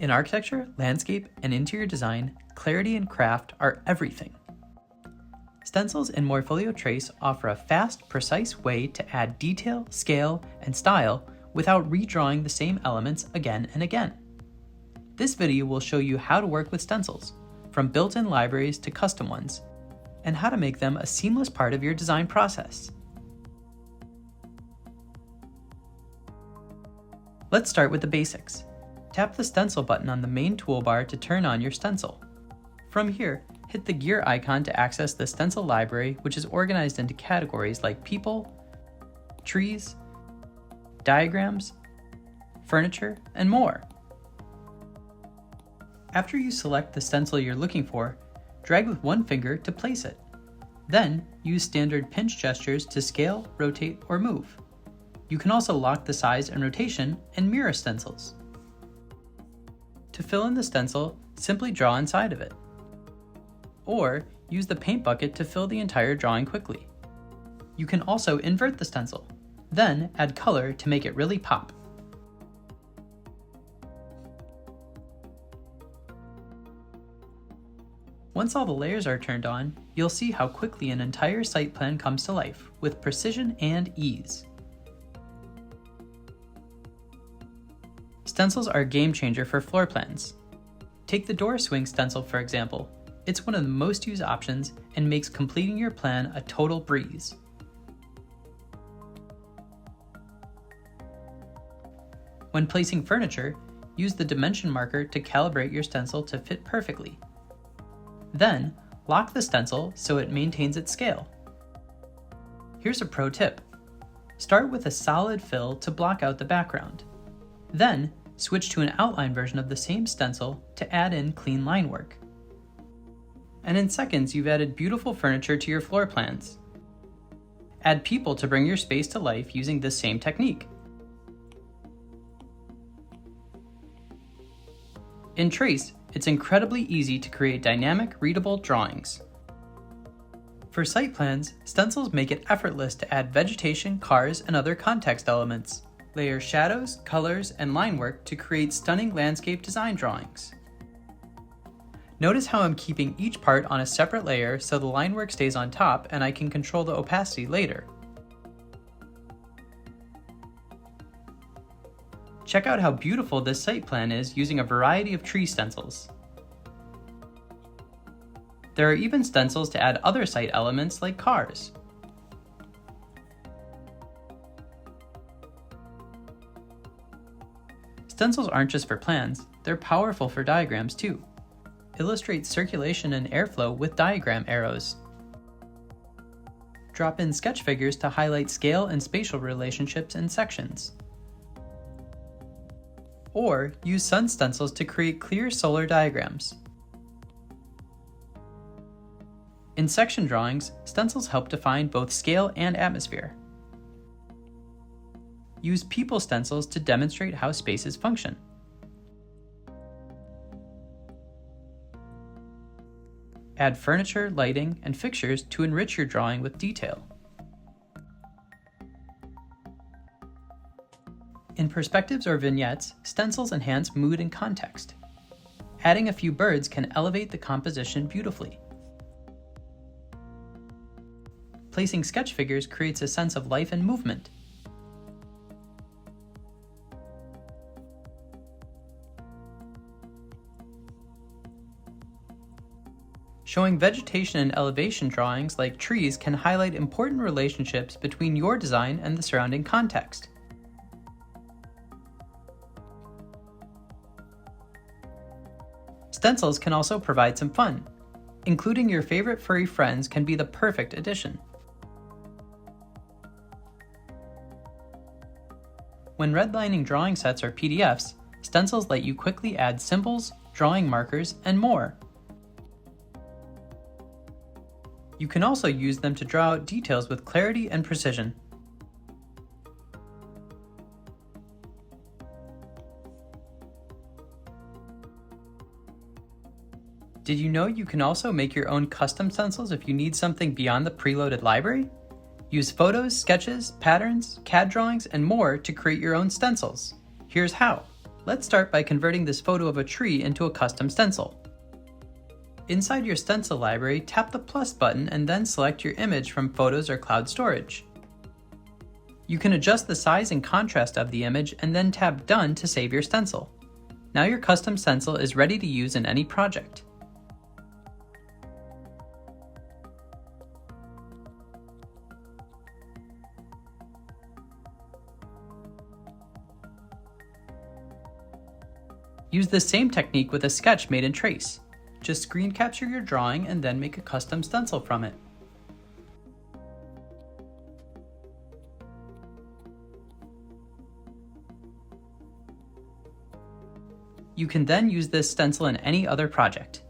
In architecture, landscape, and interior design, clarity and craft are everything. Stencils and Morpholio Trace offer a fast, precise way to add detail, scale, and style without redrawing the same elements again and again. This video will show you how to work with stencils, from built-in libraries to custom ones, and how to make them a seamless part of your design process. Let's start with the basics. Tap the stencil button on the main toolbar to turn on your stencil. From here, hit the gear icon to access the stencil library, which is organized into categories like people, trees, diagrams, furniture, and more. After you select the stencil you're looking for, drag with one finger to place it. Then, use standard pinch gestures to scale, rotate, or move. You can also lock the size and rotation and mirror stencils. To fill in the stencil, simply draw inside of it. Or use the paint bucket to fill the entire drawing quickly. You can also invert the stencil, then add color to make it really pop. Once all the layers are turned on, you'll see how quickly an entire site plan comes to life with precision and ease. Stencils are a game changer for floor plans. Take the door swing stencil for example. It's one of the most used options and makes completing your plan a total breeze. When placing furniture, use the dimension marker to calibrate your stencil to fit perfectly. Then, lock the stencil so it maintains its scale. Here's a pro tip. Start with a solid fill to block out the background. Then, switch to an outline version of the same stencil to add in clean line work. And in seconds, you've added beautiful furniture to your floor plans. Add people to bring your space to life using this same technique. In Trace, it's incredibly easy to create dynamic, readable drawings. For site plans, stencils make it effortless to add vegetation, cars, and other context elements. Layer shadows, colors, and line work to create stunning landscape design drawings. Notice how I'm keeping each part on a separate layer so the line work stays on top and I can control the opacity later. Check out how beautiful this site plan is using a variety of tree stencils. There are even stencils to add other site elements like cars. Stencils aren't just for plans, they're powerful for diagrams too. Illustrate circulation and airflow with diagram arrows. Drop in sketch figures to highlight scale and spatial relationships in sections. Or use sun stencils to create clear solar diagrams. In section drawings, stencils help define both scale and atmosphere. Use people stencils to demonstrate how spaces function. Add furniture, lighting, and fixtures to enrich your drawing with detail. In perspectives or vignettes, stencils enhance mood and context. Adding a few birds can elevate the composition beautifully. Placing sketch figures creates a sense of life and movement. Showing vegetation and elevation drawings like trees can highlight important relationships between your design and the surrounding context. Stencils can also provide some fun. Including your favorite furry friends can be the perfect addition. When redlining drawing sets or PDFs, stencils let you quickly add symbols, drawing markers, and more. You can also use them to draw out details with clarity and precision. Did you know you can also make your own custom stencils if you need something beyond the preloaded library? Use photos, sketches, patterns, CAD drawings, and more to create your own stencils. Here's how. Let's start by converting this photo of a tree into a custom stencil. Inside your stencil library, tap the plus button and then select your image from Photos or Cloud Storage. You can adjust the size and contrast of the image and then tap Done to save your stencil. Now your custom stencil is ready to use in any project. Use the same technique with a sketch made in Trace. Just screen capture your drawing and then make a custom stencil from it. You can then use this stencil in any other project.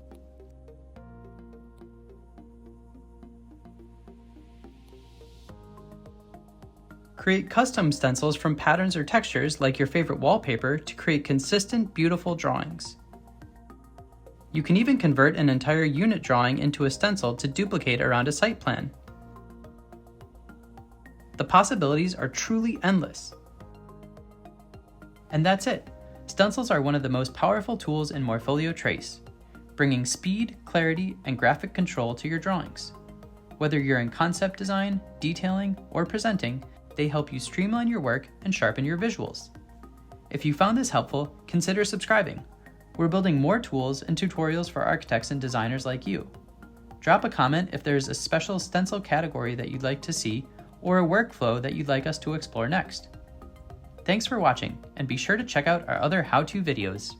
Create custom stencils from patterns or textures like your favorite wallpaper to create consistent, beautiful drawings. You can even convert an entire unit drawing into a stencil to duplicate around a site plan. The possibilities are truly endless. And that's it. Stencils are one of the most powerful tools in Morpholio Trace, bringing speed, clarity, and graphic control to your drawings. Whether you're in concept design, detailing, or presenting, they help you streamline your work and sharpen your visuals. If you found this helpful, consider subscribing. We're building more tools and tutorials for architects and designers like you. Drop a comment if there's a special stencil category that you'd like to see or a workflow that you'd like us to explore next. Thanks for watching, and be sure to check out our other how-to videos.